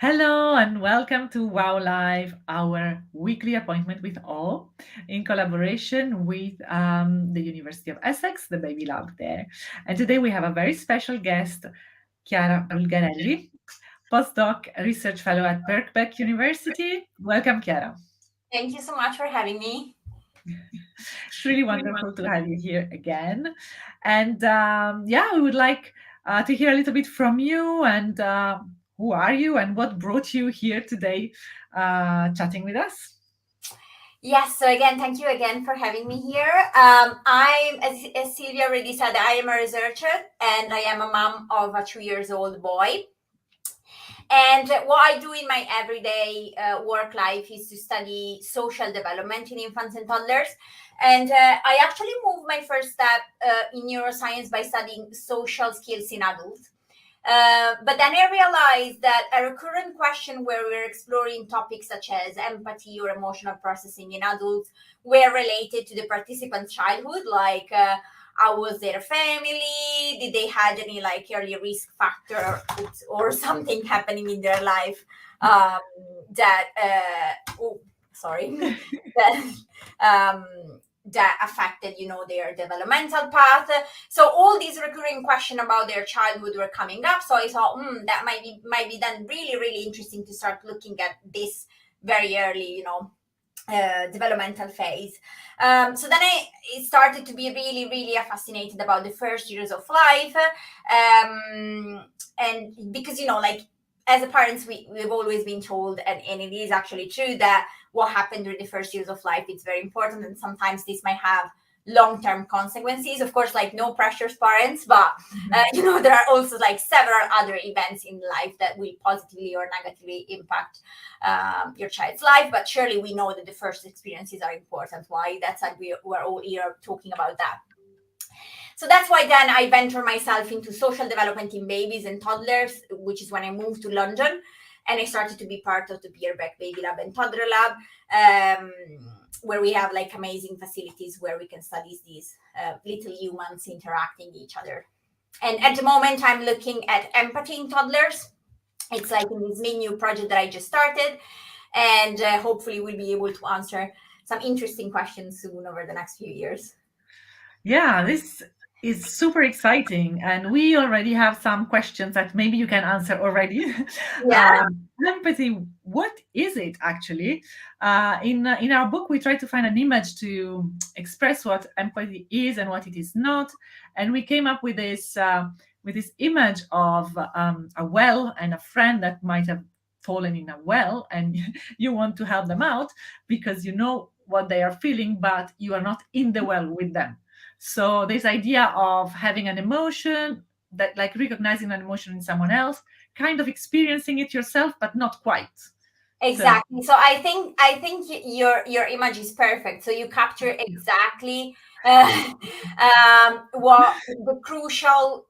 Hello and welcome to WoW Live, our weekly appointment with all in collaboration with the University of Essex, the baby lab there. And today we have a very special guest, Chiara Bulgarelli, postdoc research fellow at Birkbeck University. Welcome, Chiara. Thank you so much for having me. It's really wonderful to have you here again. And yeah, we would like to hear a little bit from you and who are you and what brought you here today chatting with us. Yes, so again, thank you again for having me here. As Silvia already said, I am a researcher and I am a mom of a 2 years old boy. And what I do in my everyday work life is to study social development in infants and toddlers. And I actually moved my first step in neuroscience by studying social skills in adults. But then I realized that a recurrent question where we're exploring topics such as empathy or emotional processing in adults were related to the participant's childhood, like how was their family? Did they had any like early risk factor or something happening in their life um, that oh sorry that um, that affected their developmental path. So all these recurring questions about their childhood were coming up. So I thought that might be then really interesting to start looking at this very early developmental phase. So then I started to be really fascinated about the first years of life, and because like as a parents we've always been told, and it is actually true, that what happened during the first years of life is very important, and sometimes this might have long-term consequences. Of course, like no pressures parents, but there are also like several other events in life that will positively or negatively impact your child's life. But surely we know that the first experiences are important. Why? That's why we're all here talking about that. So that's why then I venture myself into social development in babies and toddlers, which is when I moved to London, and I started to be part of the Birkbeck Baby Lab and Toddler Lab, where we have like amazing facilities where we can study these little humans interacting with each other. And at the moment, I'm looking at empathy in toddlers. It's like in this new project that I just started, and hopefully we'll be able to answer some interesting questions soon over the next few years. Yeah, this is super exciting. And we already have some questions that maybe you can answer already. Yeah. Empathy, what is it actually? In our book, we try to find an image to express what empathy is and what it is not. And we came up with this image of a well and a friend that might have fallen in a well, and you want to help them out because you know what they are feeling, but you are not in the well with them. So this idea of having an emotion, that like recognizing an emotion in someone else, kind of experiencing it yourself, but not quite. So Exactly. So I think your image is perfect. So you capture exactly what the crucial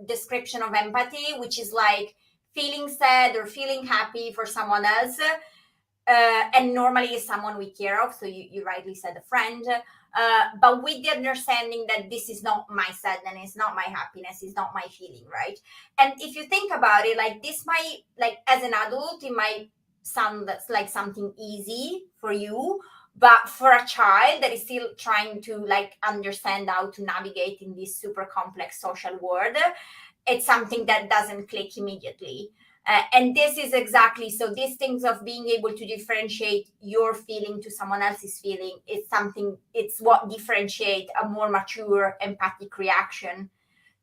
description of empathy, which is like feeling sad or feeling happy for someone else, and normally is someone we care of. So you rightly said a friend, but with the understanding that this is not my sadness, it's not my happiness, it's not my feeling, right? And if you think about it, like this might, like as an adult, it might sound that's like something easy for you, but for a child that is still trying to like understand how to navigate in this super complex social world, it's something that doesn't click immediately. And this is exactly so these things of being able to differentiate your feeling to someone else's feeling is something, it's what differentiate a more mature empathic reaction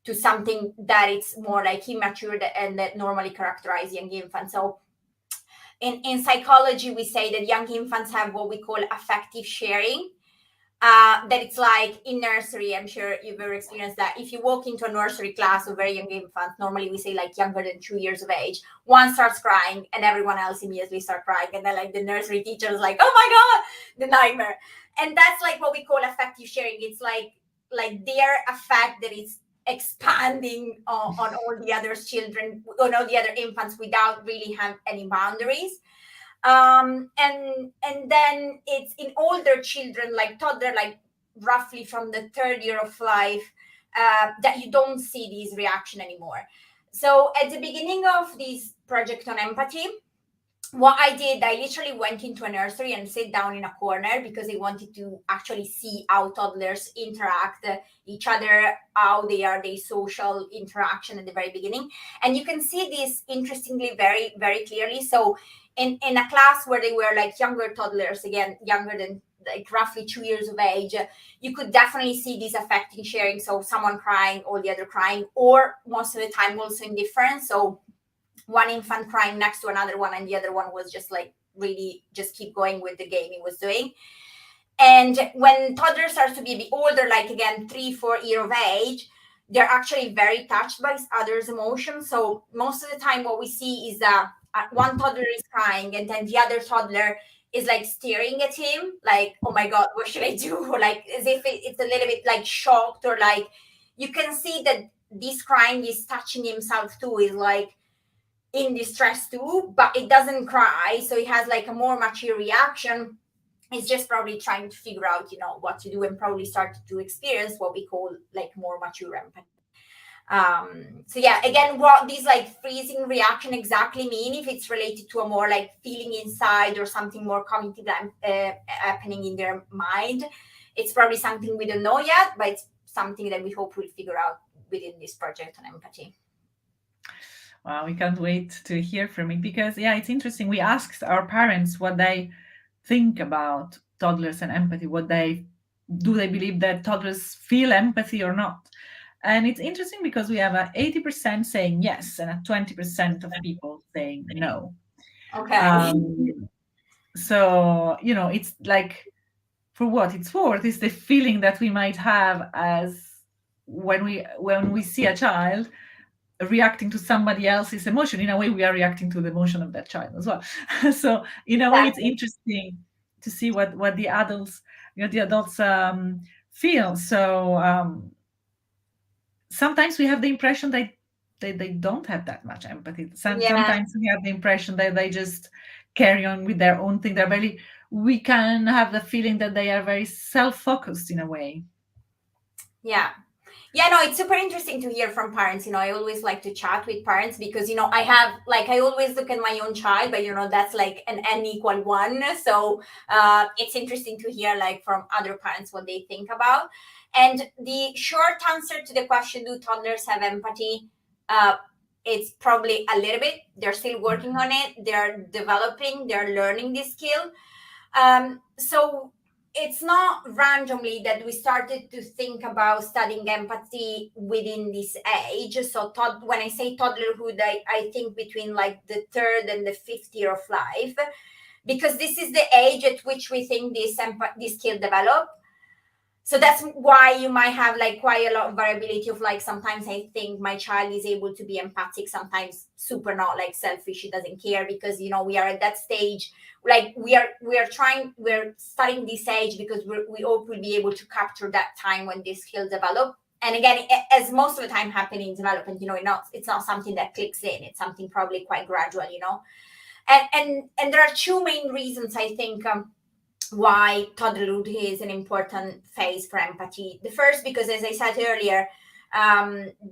to something that it's more like immature and that normally characterize young infants. So in psychology, we say that young infants have what we call affective sharing. That it's like in nursery, I'm sure you've ever experienced that. If you walk into a nursery class of very young infants, normally we say like younger than 2 years of age, one starts crying and everyone else immediately start crying. And then like the nursery teacher is like, oh my God, the nightmare. And that's like what we call affective sharing. It's like their affect that is expanding on all the other children, on all the other infants without really have any boundaries. And then it's in older children like toddler, like roughly from the third year of life, that you don't see these reaction anymore. So at the beginning of this project on empathy, what I did, I literally went into a nursery and sit down in a corner because I wanted to actually see how toddlers interact each other, how they social interaction at the very beginning. And you can see this interestingly very, very clearly. So in a class where they were like younger toddlers, again, younger than like roughly 2 years of age, you could definitely see this affecting sharing. So someone crying or the other crying, or most of the time also indifferent. So one infant crying next to another one, and the other one was just like really just keep going with the game he was doing. And when toddlers start to be a bit older, like again 3-4 year of age, they're actually very touched by others' emotions. So most of the time what we see is that one toddler is crying and then the other toddler is like staring at him like, oh my god, what should I do? Or like as if it's a little bit like shocked, or like you can see that this crying is touching himself too, is like in distress too, but it doesn't cry, so it has like a more mature reaction. It's just probably trying to figure out, what to do, and probably start to experience what we call like more mature empathy. So yeah, again, what these like freezing reaction exactly mean, if it's related to a more like feeling inside or something more cognitive happening in their mind, it's probably something we don't know yet, but it's something that we hope we'll figure out within this project on empathy. Wow, we can't wait to hear from it, because it's interesting. We asked our parents what they think about toddlers and empathy. Do they believe that toddlers feel empathy or not? And it's interesting because we have a 80% saying yes and a 20% of people saying no. Okay. So it's like, for what it's worth, is the feeling that we might have as when we see a child reacting to somebody else's emotion. In a way, we are reacting to the emotion of that child as well. So in a way, it's interesting to see what the adults feel. So sometimes we have the impression they don't have that much empathy. Sometimes we have the impression that they just carry on with their own thing. We can have the feeling that they are very self-focused in a way. Yeah, no, it's super interesting to hear from parents. I always like to chat with parents because, I always look at my own child, but, that's like an n equal 1. So it's interesting to hear like from other parents what they think about. And the short answer to the question, do toddlers have empathy? It's probably a little bit. They're still working on it. They're developing, they're learning this skill. So it's not randomly that we started to think about studying empathy within this age. So when I say toddlerhood, I think between like the 3rd and the 5th year of life, because this is the age at which we think this skill develop. So that's why you might have like quite a lot of variability of like, sometimes I think my child is able to be empathic, sometimes super not, like selfish, she doesn't care, because we are at that stage. Like we're studying this age because we hope we'll be able to capture that time when this skill develop. And again, as most of the time happening in development, it's not something that clicks in. It's something probably quite gradual, and there are 2 main reasons I think why toddlerhood is an important phase for empathy. The first, because as I said earlier,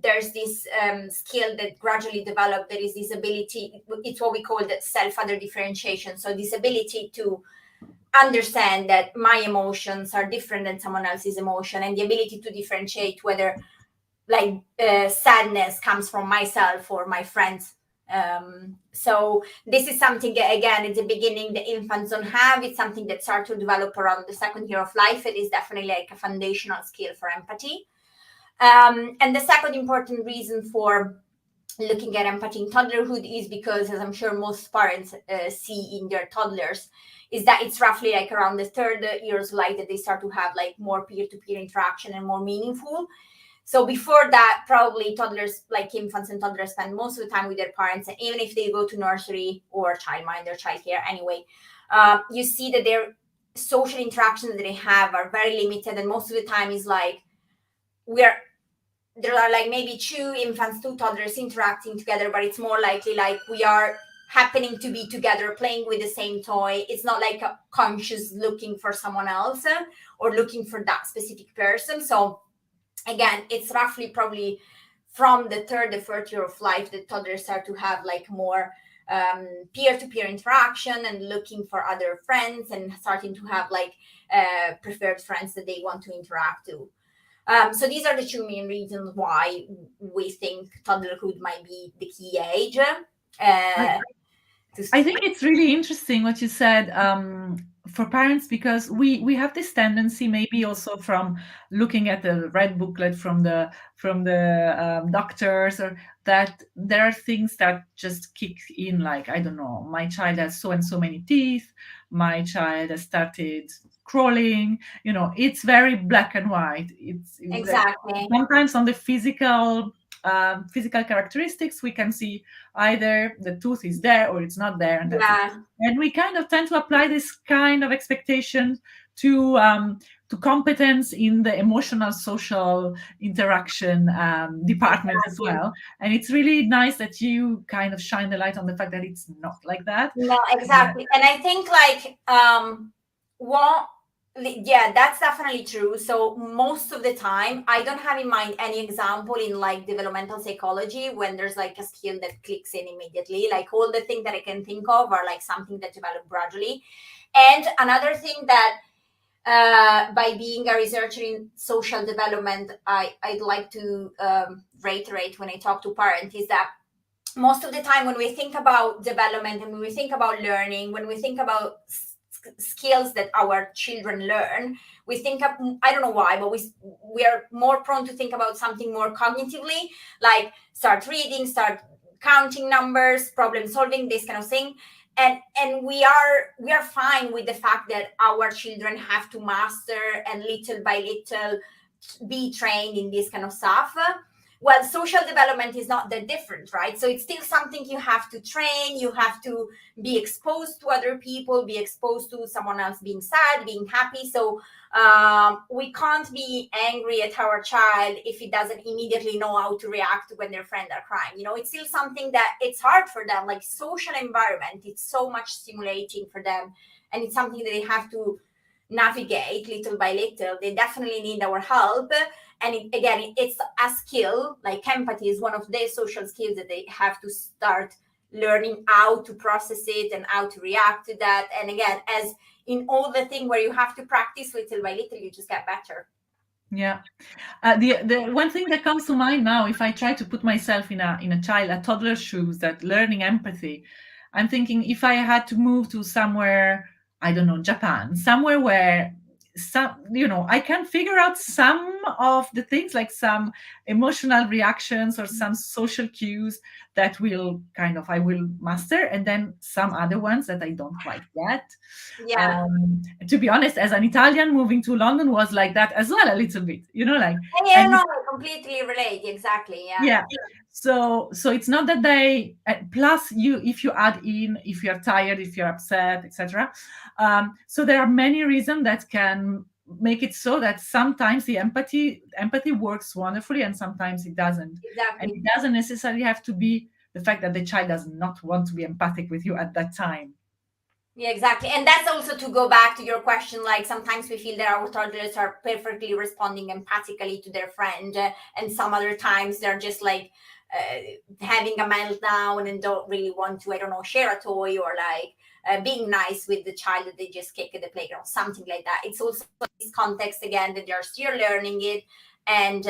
there's this skill that gradually developed. There is this ability, it's what we call the self-other differentiation. So this ability to understand that my emotions are different than someone else's emotion, and the ability to differentiate whether like sadness comes from myself or my friends. So this is something, again, at the beginning the infants don't have. It's something that starts to develop around the 2nd year of life. It is definitely like a foundational skill for empathy. And the second important reason for looking at empathy in toddlerhood is because, as I'm sure most parents see in their toddlers, is that it's roughly like around the 3rd years of life that they start to have like more peer-to-peer interaction and more meaningful. So before that, probably toddlers, like infants and toddlers, spend most of the time with their parents. And even if they go to nursery or childminder, childcare anyway, you see that their social interactions that they have are very limited. And most of the time is like, there are like maybe 2 infants, 2 toddlers interacting together, but it's more likely like we are happening to be together playing with the same toy. It's not like a conscious looking for someone else or looking for that specific person. So again, it's roughly probably from the third, the fourth year of life, the toddlers start to have like more peer-to-peer interaction and looking for other friends and starting to have like preferred friends that they want to interact to. So these are the two main reasons why we think toddlerhood might be the key age. I think it's really interesting what you said, for parents, because we have this tendency, maybe also from looking at the red booklet from the doctors, or that there are things that just kick in, like, I don't know, my child has so and so many teeth, my child has started crawling. It's very black and white. It's like Exactly. sometimes on the physical characteristics we can see either the tooth is there or it's not there, and that's it. Yeah. And we kind of tend to apply this kind of expectation to competence in the emotional social interaction department as Exactly. well. And it's really nice that you kind of shine the light on the fact that it's not like that. No, exactly. And I think like what yeah, that's definitely true. So most of the time I don't have in mind any example in like developmental psychology when there's like a skill that clicks in immediately. Like all the things that I can think of are like something that developed gradually. And another thing that by being a researcher in social development, I'd like to reiterate when I talk to parents is that most of the time when we think about development and when we think about learning, when we think about skills that our children learn, we think of, I don't know why, but we are more prone to think about something more cognitively, like start reading, start counting numbers, problem solving, this kind of thing. And we are fine with the fact that our children have to master and little by little be trained in this kind of stuff. Well, social development is not that different, right? So it's still something you have to train, you have to be exposed to other people, be exposed to someone else being sad, being happy. So we can't be angry at our child if it doesn't immediately know how to react when their friends are crying. It's still something that it's hard for them. Like social environment, it's so much stimulating for them, and it's something that they have to navigate little by little. They definitely need our help. And again, it's a skill, like empathy is one of the social skills that they have to start learning how to process it and how to react to that. And again, as in all the thing where you have to practice little by little, you just get better. Yeah. The one thing that comes to mind now, if I try to put myself in a toddler's shoes, that learning empathy, I'm thinking, if I had to move to somewhere, I don't know, Japan, somewhere where I can figure out some of the things, like some emotional reactions or some social cues that I will master, and then some other ones that I don't quite get. Yeah. To be honest, as an Italian, moving to London was like that as well, a little bit, like. Yeah, And no, I completely relate. Exactly. Yeah. yeah, so it's not that they plus you, if you add in, if you're tired, if you're upset, etc. So there are many reasons that can make it so that sometimes the empathy works wonderfully and sometimes it doesn't. And Exactly. it doesn't necessarily have to be the fact that the child does not want to be empathic with you at that time. Yeah, exactly. And that's also to go back to your question, like sometimes we feel that our toddlers are perfectly responding empathically to their friend, and some other times they're just like having a meltdown and don't really want to, I don't know, share a toy, or like being nice with the child that they just kick at the playground, something like that. It's also this context again that they're still learning it. And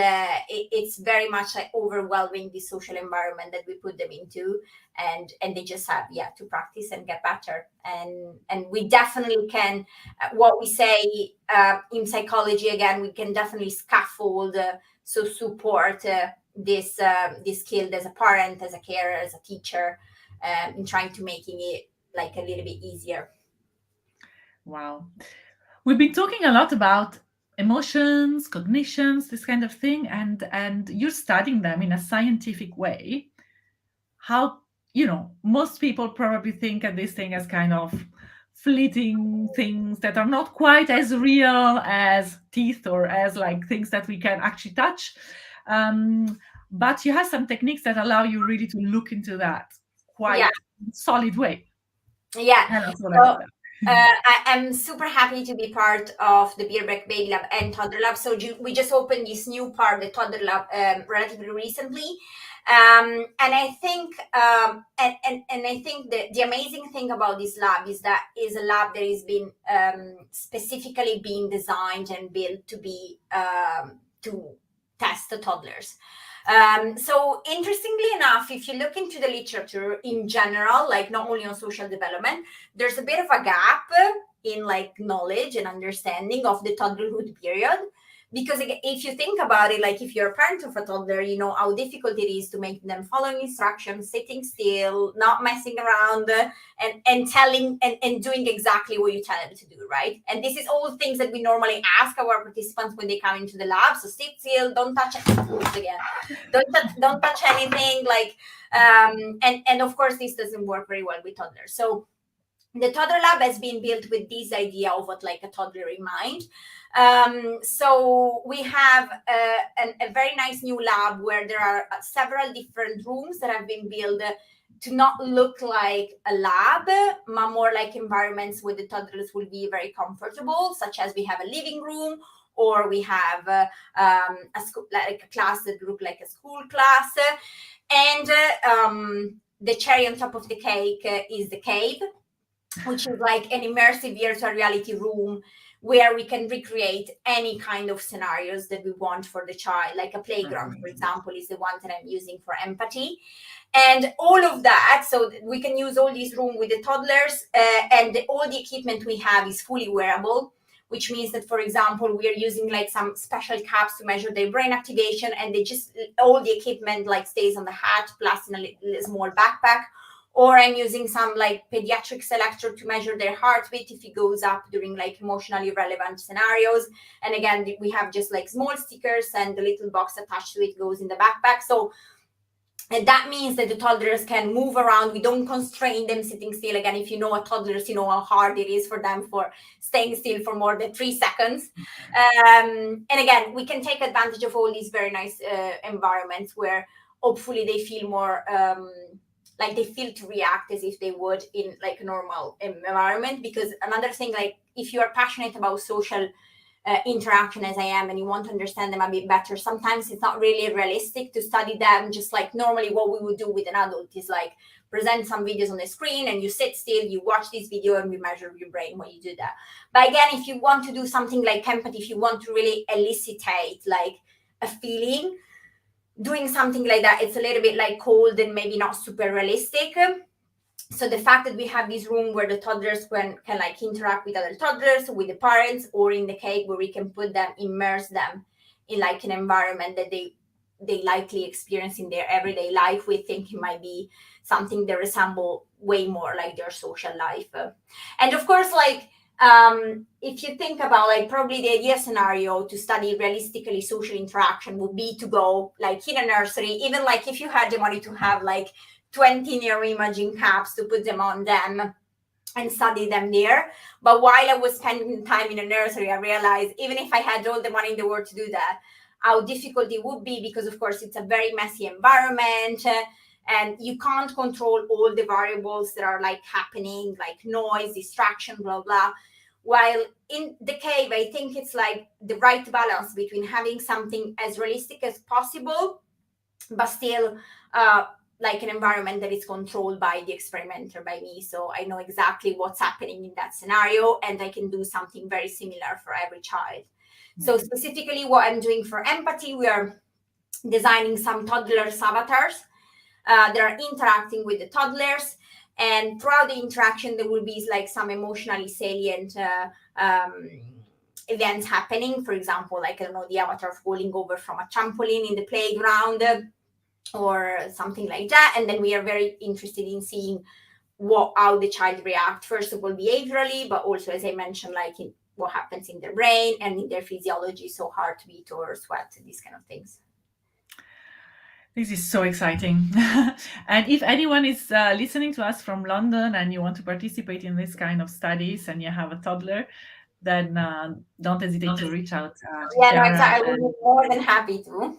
it's very much like overwhelming the social environment that we put them into, and they just have to practice and get better. And we definitely can, what we say in psychology, again, we can definitely scaffold, so support this skill as a parent, as a carer, as a teacher, in trying to making it like a little bit easier. Wow. We've been talking a lot about emotions, cognitions, this kind of thing, and you're studying them in a scientific way. How, most people probably think of this thing as kind of fleeting things that are not quite as real as teeth, or as like things that we can actually touch. But you have some techniques that allow you really to look into that Yeah. quite solid way. Yeah. Tell us all So about that. I am super happy to be part of the Birkbeck Baby Lab and Toddler Lab. So we just opened this new part, the Toddler Lab, relatively recently. And I think, and I think the amazing thing about this lab is that is a lab that has been specifically being designed and built to be to test the toddlers. So interestingly enough, if you look into the literature in general, like not only on social development, there's a bit of a gap in like knowledge and understanding of the toddlerhood period. Because if you think about it, like if you're a parent of a toddler, you know how difficult it is to make them following instructions, sitting still, not messing around, and telling and doing exactly what you tell them to do, right? And this is all things that we normally ask our participants when they come into the lab. So sit still, don't touch again, don't touch anything, like and of course this doesn't work very well with toddlers. So the toddler lab has been built with this idea of what like a toddler in mind. So we have a very nice new lab where there are several different rooms that have been built to not look like a lab, but more like environments where the toddlers will be very comfortable, such as we have a living room, or we have a school, like a class that look like a school class. And the cherry on top of the cake is the cave, which is like an immersive virtual reality room where we can recreate any kind of scenarios that we want for the child. Like a playground, for example, is the one that I'm using for empathy. And all of that, so we can use all this room with the toddlers, and all the equipment we have is fully wearable, which means that, for example, we are using like some special caps to measure their brain activation, and they just, all the equipment like stays on the hat plus in a small backpack. Or I'm using some like pediatric selector to measure their heartbeat if it goes up during like emotionally relevant scenarios. And again, we have just like small stickers, and the little box attached to it goes in the backpack. So and that means that the toddlers can move around. We don't constrain them sitting still. Again, if you know a toddlers, you know how hard it is for them for staying still for more than 3 seconds. And again, we can take advantage of all these very nice environments where hopefully they feel more like they feel to react as if they would in like a normal environment. Because another thing, like if you are passionate about social interaction as I am, and you want to understand them a bit better, sometimes it's not really realistic to study them just like normally what we would do with an adult is like present some videos on the screen and you sit still, you watch this video, and we measure your brain when you do that. But again, if you want to do something like empathy, if you want to really elicitate like a feeling, doing something like that, it's a little bit like cold and maybe not super realistic. So the fact that we have this room where the toddlers can like interact with other toddlers, with the parents, or in the cave where we can put them, immerse them in like an environment that they likely experience in their everyday life, we think it might be something that resemble way more like their social life. And of course, like if you think about like probably the ideal scenario to study realistically social interaction would be to go like in a nursery, even like if you had the money to have like 20 neuroimaging caps to put them on them and study them there. But while I was spending time in a nursery, I realized even if I had all the money in the world to do that, how difficult it would be, because of course it's a very messy environment, and you can't control all the variables that are like happening, like noise, distraction, blah blah. While in the cave, I think it's like the right balance between having something as realistic as possible, but still like an environment that is controlled by the experimenter, by me. So I know exactly what's happening in that scenario, and I can do something very similar for every child. So specifically what I'm doing for empathy, we are designing some toddlers avatars that are interacting with the toddlers. And throughout the interaction, there will be like some emotionally salient events happening. For example, like, I don't know, the avatar falling over from a trampoline in the playground or something like that. And then we are very interested in seeing how the child reacts, first of all, behaviorally, but also, as I mentioned, like in what happens in their brain and in their physiology, so heartbeat or sweat, these kind of things. This is so exciting. And if anyone is listening to us from London and you want to participate in this kind of studies and you have a toddler, then don't hesitate to reach out to Yeah, no, Chiara. exactly. I would be more than happy to.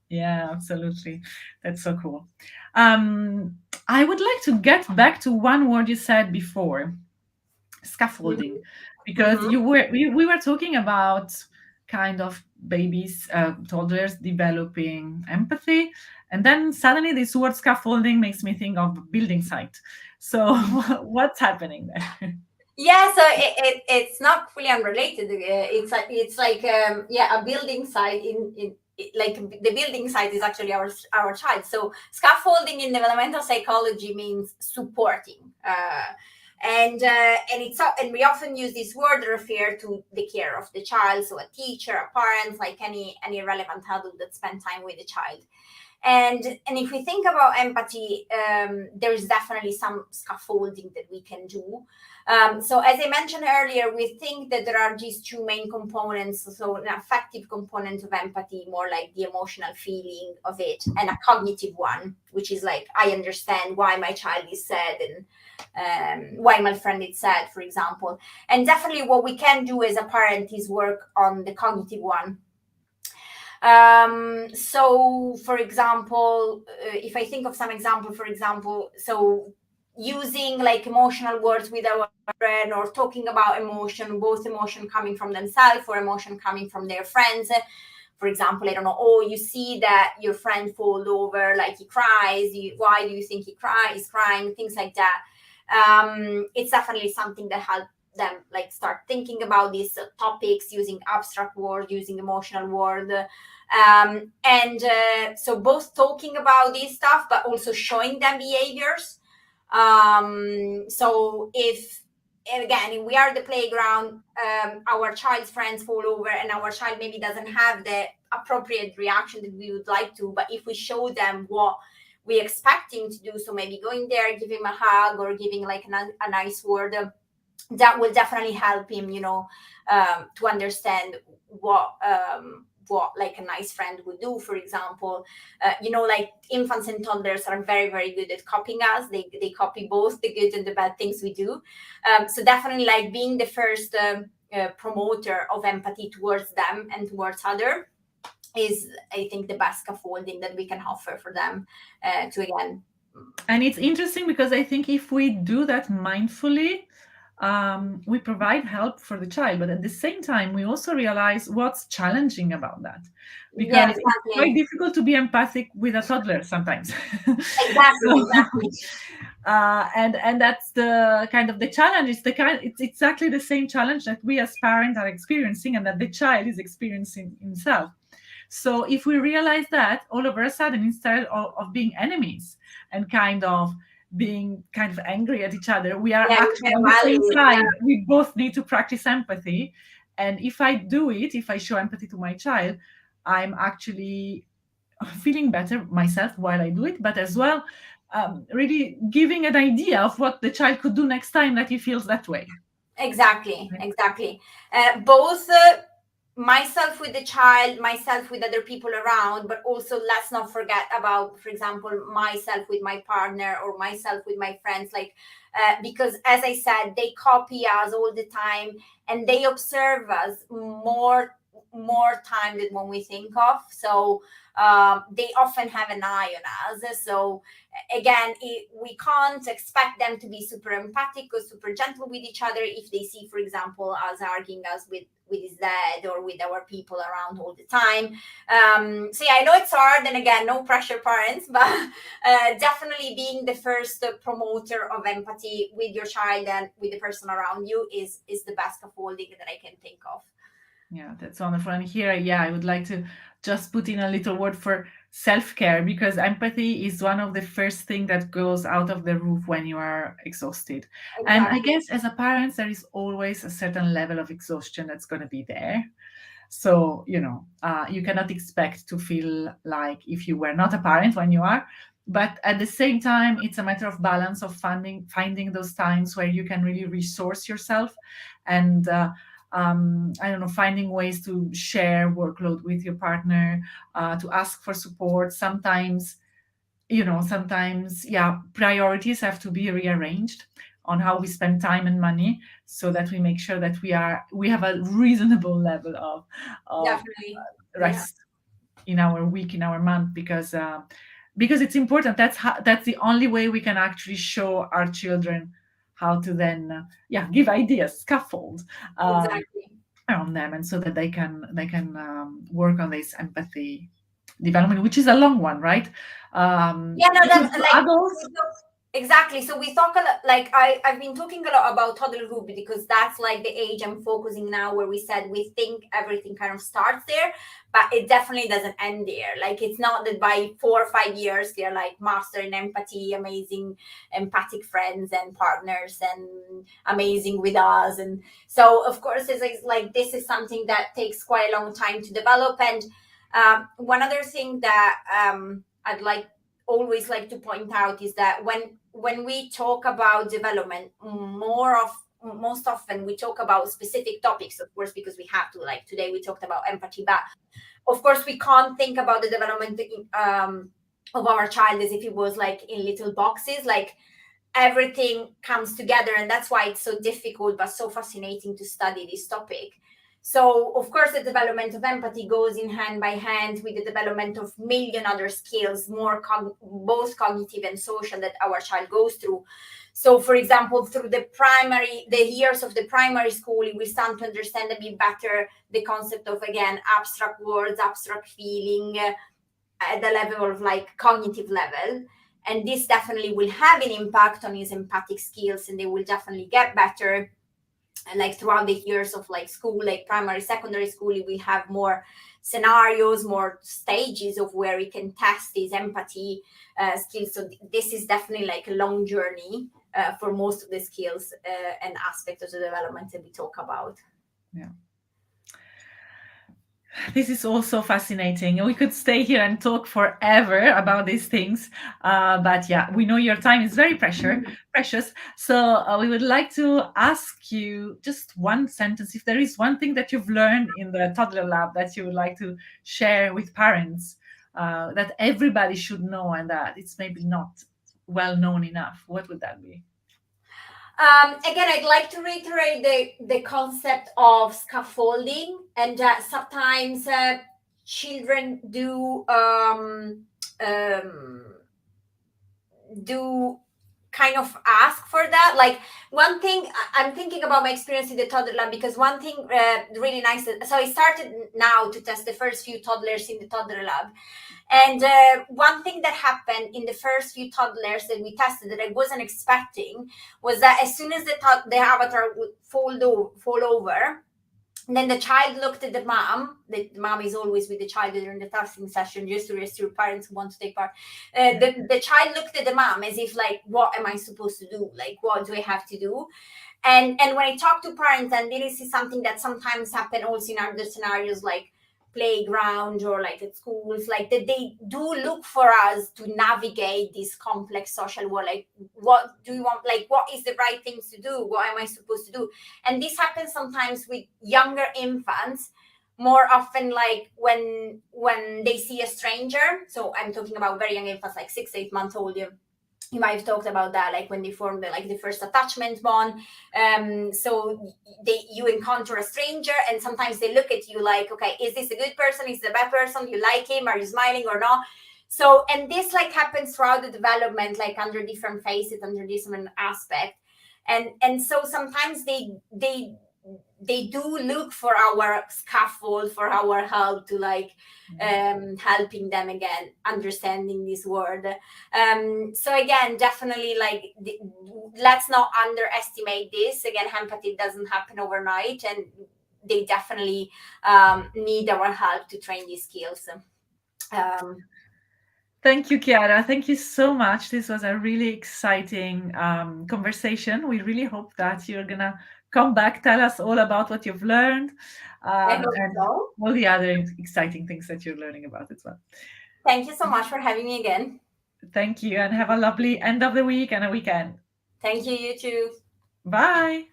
Yeah, absolutely. That's so cool. I would like to get back to one word you said before. scaffolding, because Mm-hmm. we were talking about kind of babies, toddlers developing empathy, and then suddenly this word scaffolding makes me think of building site. So what's happening there? Yeah, so it's not fully unrelated. It's like yeah, a building site like the building site is actually our child. So scaffolding in developmental psychology means supporting, and we often use this word to refer to the care of the child. So a teacher, a parent, like any relevant adult that spend time with the child. And if we think about empathy, there's definitely some scaffolding that we can do. So as I mentioned earlier, we think that there are these two main components. So an affective component of empathy, more like the emotional feeling of it, and a cognitive one, which is like, I understand why my child is sad, and why my friend is sad, for example. And definitely what we can do as a parent is work on the cognitive one. So for example, if I think of some example, for example, so using like emotional words with our friend, or talking about emotion, both emotion coming from themselves or emotion coming from their friends. For example, I don't know, oh, you see that your friend fall over, like he cries, why do you think he is crying, things like that. It's definitely something that helps them like start thinking about these topics, using abstract words, using emotional word. So both talking about this stuff, but also showing them behaviors. So if again, if we are at the playground, our child's friends fall over and our child maybe doesn't have the appropriate reaction that we would like to, but if we show them what we expect him to do, so maybe going there, give him a hug, or giving like a nice word, that will definitely help him, to understand what like a nice friend would do. For example, like infants and toddlers are very, very good at copying us. They copy both the good and the bad things we do. So definitely like being the first promoter of empathy towards them and towards other is, I think, the best scaffolding that we can offer for them, to again. And it's interesting because I think if we do that mindfully, we provide help for the child, but at the same time, we also realize what's challenging about that, Yeah, because it's quite exactly. difficult to be empathic with a toddler sometimes. Exactly, So, exactly. and that's the kind of the challenge. It's exactly the same challenge that we as parents are experiencing, and that the child is experiencing himself. So if we realize that, all of a sudden, instead of being enemies and kind of being kind of angry at each other, we are Yeah, we actually can on the rally. same Yeah, side. We both need to practice empathy. And if I do it, if I show empathy to my child, I'm actually feeling better myself while I do it, but as well, really giving an idea of what the child could do next time that he feels that way. exactly, exactly. Both myself with the child, myself with other people around, but also let's not forget about, for example, myself with my partner, or myself with my friends. Like, because as I said, they copy us all the time, and they observe us more time than when we think of. So they often have an eye on us. So again, we can't expect them to be super empathic or super gentle with each other if they see, for example, us arguing us with his dad or with our people around all the time. So yeah, I know it's hard, and again, no pressure, parents, but definitely being the first promoter of empathy with your child and with the person around you is the best scaffolding that I can think of. Yeah, that's wonderful. And here, yeah, I would like to just put in a little word for self-care, because empathy is one of the first thing that goes out of the roof when you are exhausted. And I Exactly. guess as a parent, there is always a certain level of exhaustion that's going to be there. So, you cannot expect to feel like if you were not a parent when you are. But at the same time, it's a matter of balance, of finding those times where you can really resource yourself, and I don't know, finding ways to share workload with your partner, to ask for support. Sometimes, yeah, priorities have to be rearranged on how we spend time and money, so that we make sure that we have a reasonable level of Definitely. Yeah. rest in our week, in our month, because it's important. That's the only way we can actually show our children how to then give ideas, scaffold Exactly. around them, and so that they can work on this empathy development, which is a long one, right? Yeah, no, Even that for like we adults. talk, exactly. So we talk a lot. Like I've been talking a lot about toddlerhood because that's like the age I'm focusing now, where we said we think everything kind of starts there, but it definitely doesn't end there. Like it's not that by 4 or 5 years they're like mastering empathy, amazing empathic friends and partners, and amazing with us. And so of course it's like this is something that takes quite a long time to develop. And one other thing that I'd always like to point out is that when we talk about development, most often we talk about specific topics, of course, because we have to. Like today we talked about empathy, but of course we can't think about the development of our child as if it was like in little boxes. Like everything comes together, and that's why it's so difficult but so fascinating to study this topic. So of course the development of empathy goes in hand by hand with the development of million other skills, both cognitive and social, that our child goes through. So for example, through the years of the primary school, we start to understand a bit better the concept of, again, abstract words, abstract feeling, at the level of like cognitive level. And this definitely will have an impact on his empathic skills, and they will definitely get better. And like throughout the years of like school, like primary, secondary school, we have more scenarios, more stages of where we can test these empathy skills. So this is definitely like a long journey for most of the skills and aspects of the development that we talk about. Yeah. This is also fascinating. We could stay here and talk forever about these things, but yeah, we know your time is very precious. So we would like to ask you just one sentence. If there is one thing that you've learned in the toddler lab that you would like to share with parents, that everybody should know, and that it's maybe not well known enough, what would that be? Again, I'd like to reiterate the concept of scaffolding, and sometimes children do kind of ask for that. Like one thing I'm thinking about my experience in the toddler lab, because one thing really nice. So I started now to test the first few toddlers in the toddler lab, and one thing that happened in the first few toddlers that we tested that I wasn't expecting was that as soon as the avatar would fall over, and then the child looked at the mom. The mom is always with the child during the testing session, just to reassure parents who want to take part. The child looked at the mom as if like, what am I supposed to do? Like, what do I have to do? And when I talk to parents, and this is something that sometimes happen also in other scenarios, like playground or like at schools, like that they do look for us to navigate this complex social world. Like, what do you want? Like, what is the right things to do? What am I supposed to do? And this happens sometimes with younger infants, more often like when they see a stranger. So I'm talking about very young infants, like 6 8 months old. You might have talked about that, like when they form the first attachment bond. So you encounter a stranger, and sometimes they look at you like, okay, is this a good person? Is this a bad person? You like him? Are you smiling or not? So, and this like happens throughout the development, like under different phases, under different aspects. And so sometimes they do look for our scaffold, for our help to like helping them, again, understanding this word. So again, definitely like let's not underestimate this. Again, empathy doesn't happen overnight, and they definitely need our help to train these skills. Thank you, Chiara. Thank you so much. This was a really exciting conversation. We really hope that you're going to come back, tell us all about what you've learned, I hope and so. all the other exciting things that you're learning about as well. Thank you so much for having me again. Thank you, and have a lovely end of the week and a weekend. Thank you, you too. Bye.